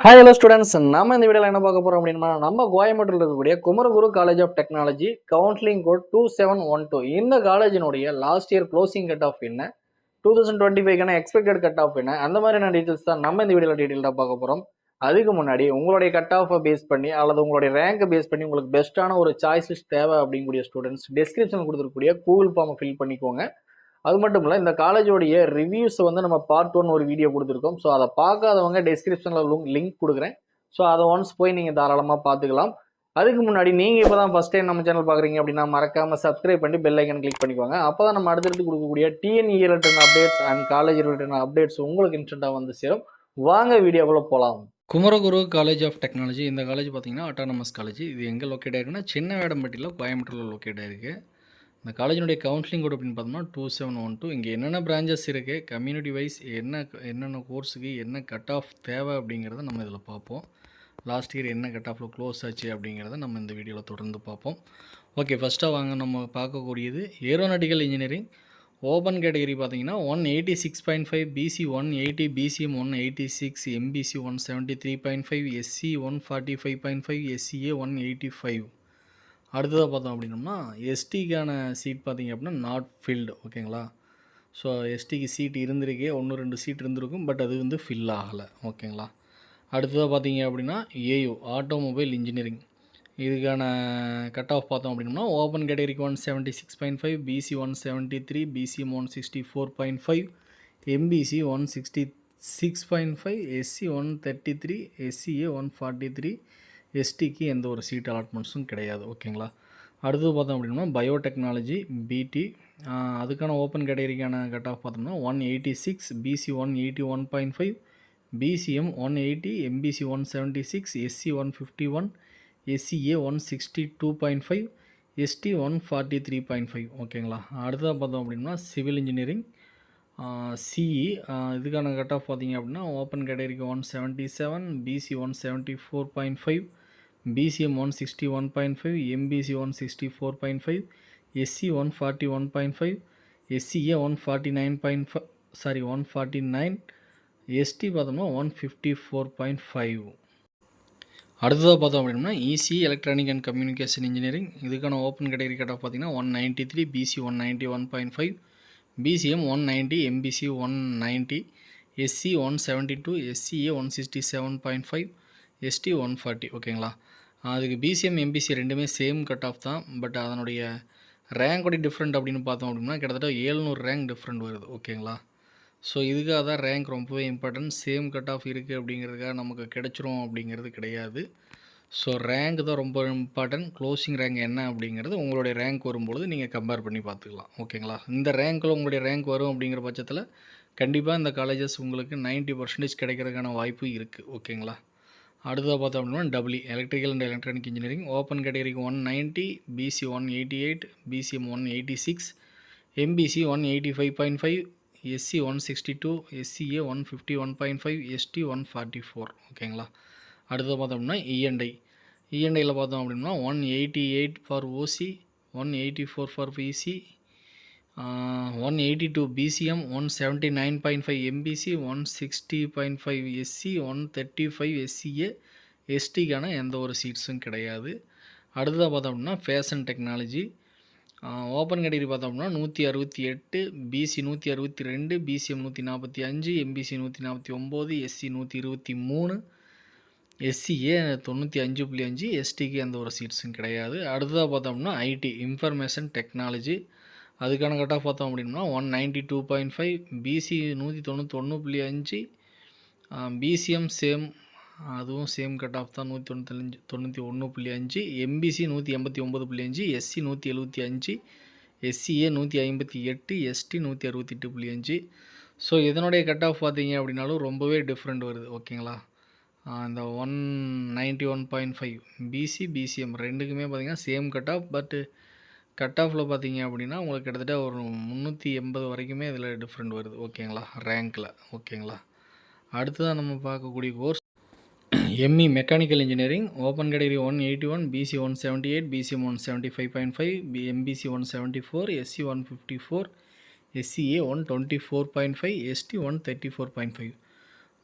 Hi hello students, நம்ம இந்த வீடியோவில் என்ன பார்க்க போகிறோம் அப்படின்னா, நம்ம கோயம்புத்தூரில் இருக்கக்கூடிய Kumaraguru college of technology counselling code 2712 இந்த காலேஜினுடைய last year closing cut off என்ன, 2025க்கான எக்ஸ்பெக்டட் கட் ஆஃப் என்ன, அந்த மாதிரியான டீட்டெயில்ஸ் தான் நம்ம இந்த வீடியோவில் டீட்டெயிலாக பார்க்க போகிறோம். அதுக்கு முன்னாடி உங்களுடைய கட் ஆஃபை பேஸ் பண்ணி அல்லது உங்களுடைய ரேங்கை பேஸ் பண்ணி உங்களுக்கு பெஸ்ட்டான ஒரு சாய்ஸ் லிஸ்ட் தேவை அப்படிங்கக்கூடிய ஸ்டூடெண்ட்ஸ் டிஸ்கிரிப்ஷன் கொடுத்துருக்கக்கூடிய கூகுள் ஃபார்மை ஃபில் பண்ணிக்கோங்க. அது மட்டும் இல்லை, இந்த காலேஜோடைய ரிவ்யூஸ் வந்து நம்ம பார்ட் 1 ஒரு வீடியோ கொடுத்துருக்கோம். ஸோ அதை பார்க்காதவங்க டிஸ்கிரிப்ஷனில் லிங்க் கொடுக்குறேன். ஸோ அதை ஒன்ஸ் போய் நீங்கள் தாராளமாக பார்த்துக்கலாம். அதுக்கு முன்னாடி நீங்கள் இப்போ தான் ஃபஸ்ட் டைம் நம்ம சேனல் பார்க்குறீங்க அப்படின்னா மறக்காமல் சப்ஸ்கிரைப் பண்ணி பெல் ஐக்கன் கிளிக் பண்ணிக்கோங்க. அப்போ தான் நம்ம அடுத்தடுத்து கொடுக்கக்கூடிய TNE related updates and college related updates உங்களுக்கு இன்ஸ்டண்ட்டாக வந்து சேரும். வாங்க வீடியோக்குள்ளே போகலாம். குமரகுரு காலேஜ் ஆஃப் டெக்னாலஜி இந்த காலேஜ் பார்த்தீங்கன்னா அட்டானமஸ் காலேஜ். இது எங்கே லொக்கேட் ஆயிருக்குன்னா சின்ன வேடம்பட்டியில் கோயம்புத்தூரில் லொக்கேட் ஆயிருக்கு. இந்த காலேஜினுடைய கவுன்சிலிங் கோட் அப்படின்னு பார்த்தோம்னா 2712. இங்கே என்னென்ன பிரான்ச்சஸ் இருக்குது, கம்யூனிட்டி வைஸ் என்னென்ன கோர்ஸுக்கு என்ன கட் ஆஃப் தேவை அப்படிங்கிறத நம்ம இதில் பார்ப்போம். லாஸ்ட் இயர் என்ன கட் ஆஃபில் க்ளோஸ் ஆச்சு அப்படிங்கிறத நம்ம இந்த வீடியோவில் தொடர்ந்து பார்ப்போம். ஓகே, ஃபஸ்ட்டாக வாங்க நம்ம பார்க்கக்கூடியது ஏரோநாட்டிக்கல் இன்ஜினியரிங். ஓப்பன் கேட்டகரி பார்த்தீங்கன்னா 186.5, BC 180, BCM 186, MBC 173.5, SC 145.5, SCA 185. அடுத்ததாக பார்த்தோம் அப்படின்னோம்னா எஸ்டிக்கான சீட் பார்த்திங்க அப்படின்னா நாட் ஃபில்டு. ஓகேங்களா? ஸோ எஸ்டிக்கு சீட் இருந்திருக்கே, 1-2 சீட் இருந்திருக்கும், பட் அது வந்து ஃபில் ஆகலை. ஓகேங்களா? அடுத்ததாக பார்த்தீங்க அப்படின்னா ஏயு ஆட்டோமொபைல் இன்ஜினியரிங். இதுக்கான கட் ஆஃப் பார்த்தோம் அப்படின்னா ஓப்பன் கேட்டகரிக்கு 176.5, BC 173, BCM 164.5, MBC 166.5, SC 133, SCA 143, எஸ்டிக்கு எந்த ஒரு சீட் அலாட்மெண்ட்ஸும் கிடையாது. ஓகேங்களா? அடுத்தது பார்த்தோம் அப்படின்னா பயோடெக்னாலஜி பிடி. அதுக்கான ஓப்பன் கேட்டகரிக்கான கட் ஆஃப் பார்த்தோம்னா 186, BC 181.5, BCM 180, MBC 176, SC 151, SCA 162.5, ST 143.5. ஓகேங்களா? அடுத்ததாக பார்த்தோம் அப்படின்னா சிவில் இன்ஜினியரிங் சிஇ. இதுக்கான கட் ஆஃப் பார்த்தீங்க அப்படின்னா ஓப்பன் கேட்டகரிக்கு 177, BC 174.5, BCM 161.5, MBC 164.5, SC 141.5, SCA 149, ST பார்த்தோம்னா 154.5. அடுத்ததாக பார்த்தோம் அப்படின்னா EC electronic and communication engineering. இதுக்கான ஓப்பன் கேட்டகரி கட் ஆஃப் பார்த்தீங்கன்னா 193, BC 191.5, BCM 190, MBC 190, SC 172, SCA 167.5, ST 140. ஓகேங்களா? அதுக்கு பிசிஎம் எம்பிசி ரெண்டுமே சேம் கட் ஆஃப் தான், பட் அதனுடைய ரேங்கோட டிஃப்ரெண்ட் அப்படின்னு பார்த்தோம் அப்படின்னா கிட்டத்தட்ட 700 ரேங்க் டிஃப்ரெண்ட் வருது. ஓகேங்களா? ஸோ இதுக்காக தான் ரேங்க் ரொம்பவே இம்பார்ட்டன்ட். சேம் கட் ஆஃப் இருக்குது அப்படிங்கிறதுக்காக நமக்கு கிடைச்சிரும் அப்படிங்கிறது கிடையாது. ஸோ ரேங்க் தான் ரொம்ப இம்பார்ட்டன்ட். க்ளோசிங் ரேங்க் என்ன அப்படிங்கிறது உங்களுடைய ரேங்க் வரும்பொழுது நீங்கள் கம்பேர் பண்ணி பார்த்துக்கலாம். ஓகேங்களா? இந்த ரேங்க்கில் உங்களுடைய ரேங்க் வரும் அப்படிங்கிற பட்சத்தில் கண்டிப்பாக இந்த காலேஜஸ் உங்களுக்கு 90% கிடைக்கிறதுக்கான வாய்ப்பு இருக்குது. ஓகேங்களா? அடுத்ததாக பார்த்தோம் அப்படின்னா W electrical and electronic engineering. Open கேட்டகரிக்கு 190, BC 188, BCM 186, MBC 185.5, SC 162, SCA 151.5, ST 144. ஓகேங்களா? அடுத்தது பார்த்தோம் அப்படின்னா இஎன்ஐயில் பார்த்தோம் அப்படின்னா 188 for OC, 184 for BC, 182 BCM, 179.5 MBC, 160.5 SC, 135 SCA, எஸ்டிக்கான எந்த ஒரு சீட்ஸும் கிடையாது. அடுத்ததாக பார்த்தோம் அப்படின்னா ஃபேஷன் டெக்னாலஜி. ஓப்பன் கேட்டகரி பார்த்தோம் அப்படின்னா 168, BC 162, BCM 145, MBC 149, SC 123, SCA 95.5, எஸ்டிக்கு எந்த ஒரு சீட்ஸும் கிடையாது. அடுத்ததாக பார்த்தோம்னா ஐடி இன்ஃபர்மேஷன் டெக்னாலஜி. அதுக்கான கட் ஆஃப் பார்த்தோம் அப்படின்னா 192.5, பிசி 191.5, பிசிஎம் சேம், அதுவும் சேம் கட் ஆஃப் தான் 191.5, MBC 189.5, SC 175, SCA 158, ST 168.5. So இதனுடைய கட் ஆஃப் பார்த்தீங்க அப்படின்னாலும் ரொம்பவே டிஃப்ரெண்ட் வருது. ஓகேங்களா? இந்த 191.5 பிசி பிசிஎம் ரெண்டுக்குமே பார்த்திங்கன்னா சேம் கட் ஆஃப், பட்டு கட் ஆஃபில் பார்த்தீங்க அப்படின்னா உங்களுக்கு கிட்டத்தட்ட ஒரு 380 வரைக்குமே இதில் டிஃப்ரெண்ட் வருது. ஓகேங்களா? ரேங்க்கில். ஓகேங்களா? அடுத்ததான் நம்ம பார்க்கக்கூடிய course ME mechanical engineering. Open category 181, BC 178, BCM 175.5, MBC 174, SC 154, SCA 124.5, ST 134.5.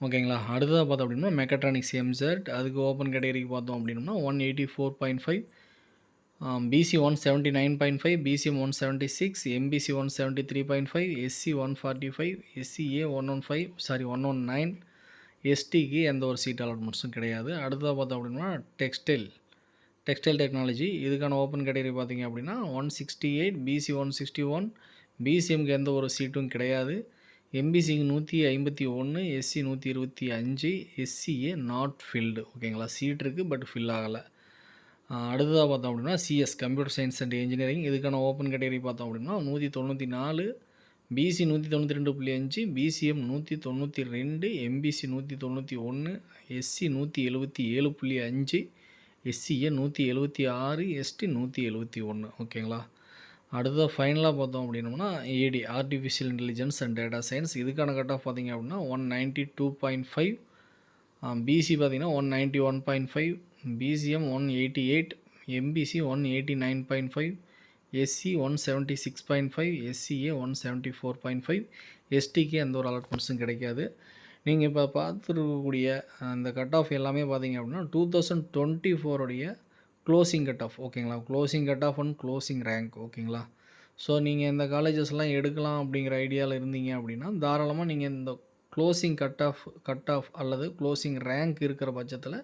ஓகேங்களா. அடுத்ததாக பார்த்தோம் அப்படின்னா மெக்கட்ரானிக்ஸ் எம்செட், அதுக்கு ஓப்பன் கேட்டகரிக்கு பார்த்தோம் அப்படின்னா 184.5, BC 179.5, BCM 176, MBC 173.5, SC 145, SCA 119, எஸ்டிக்கு எந்த ஒரு சீட் அலாட்மெண்ட்ஸும் கிடையாது. அடுத்ததாக பார்த்தோம் அப்படின்னா டெக்ஸ்டைல் டெக்னாலஜி, இதுக்கான ஓப்பன் கேட்டகரி பார்த்தீங்க அப்படின்னா 168, பிசி 161, பிசிஎம்க்கு எந்த ஒரு சீட்டும் கிடையாது. எம்பிசிக்கு 151, எஸ்சி 125, எஸ்சிஏ நாட் ஃபில்டு. ஓகேங்களா, சீட் இருக்குது பட் ஃபில் ஆகலை. அடுத்ததாக பார்த்தோம் அப்படின்னா CS computer science and engineering, இதுக்கான ஓப்பன் கேட்டகரி பார்த்தோம் அப்படின்னா 194, BC 192.5, BCM 192, MBC 191, SC 177.5, SCA 176, ST 171. ஓகேங்களா. அடுத்ததாக ஃபைனலாக பார்த்தோம் அப்படின்னோம்னா AD artificial intelligence and data science, இதுக்கான கட் ஆஃப் பார்த்திங்க அப்படின்னா 192.5, பிசி பார்த்திங்கன்னா 191.5, பிசிஎம் 188, எம்பிசி 189.5, எஸ்சி 176.5, எஸ்சிஏ 174.5, எஸ்டிக்கு எந்த ஒரு அலாட்மெண்ட்ஸும் கிடைக்காது. நீங்கள் இப்போ பார்த்துருக்கக்கூடிய அந்த கட் ஆஃப் எல்லாமே பார்த்தீங்க அப்படின்னா 2024 க்ளோசிங் கட் ஆஃப். ஓகேங்களா, closing cut of and closing rank. ஓகேங்களா. ஸோ நீங்கள் இந்த காலேஜஸ்லாம் எடுக்கலாம் அப்படிங்கிற ஐடியாவில் இருந்தீங்க அப்படின்னா தாராளமாக நீங்கள் இந்த க்ளோசிங் கட் ஆஃப் அல்லது க்ளோசிங் ரேங்க் இருக்கிற பட்சத்தில்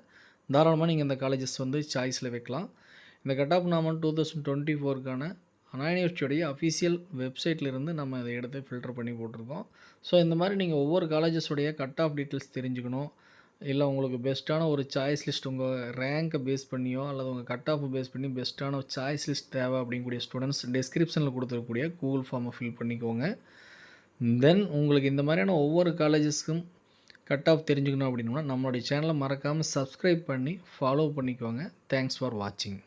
தாராளமாக நீங்கள் இந்த காலேஜஸ் வந்து சாய்ஸில் வைக்கலாம். இந்த கட் ஆஃப் நாம 2024க்கான அண்ணா யூனிவர்சிட்டியோடைய அஃபிஷியல் வெப்சைட்லேருந்து நம்ம இதை எடுத்து ஃபில்டர் பண்ணி போட்டிருக்கோம். ஸோ இந்த மாதிரி நீங்கள் ஒவ்வொரு காலேஜஸுடைய கட் ஆஃப் டீட்டெயில்ஸ் தெரிஞ்சுக்கணும், இல்லை உங்களுக்கு பெஸ்ட்டான ஒரு சாய்ஸ் லிஸ்ட் உங்கள் ரேங்கை பேஸ் பண்ணியோ அல்லது உங்கள் கட் ஆஃப் பேஸ் பண்ணி பெஸ்ட்டான ஒரு சாய்ஸ் லிஸ்ட் தேவை அப்படிங்கக்கூடிய ஸ்டூடெண்ட்ஸ் டிஸ்கிரிப்ஷனில் கொடுத்துருக்கக்கூடிய கூகுள் ஃபார்மை ஃபில் பண்ணிக்கோங்க. தென் உங்களுக்கு இந்த மாதிரியான ஒவ்வொரு காலேஜஸ்க்கும் கட் ஆஃப் தெரிஞ்சுக்கணும் அப்படின்னா நம்மளுடைய சேனலை மறக்காமல் சப்ஸ்கிரைப் பண்ணி ஃபாலோ பண்ணிக்கோங்க. தேங்க்ஸ் ஃபார் வாட்சிங்.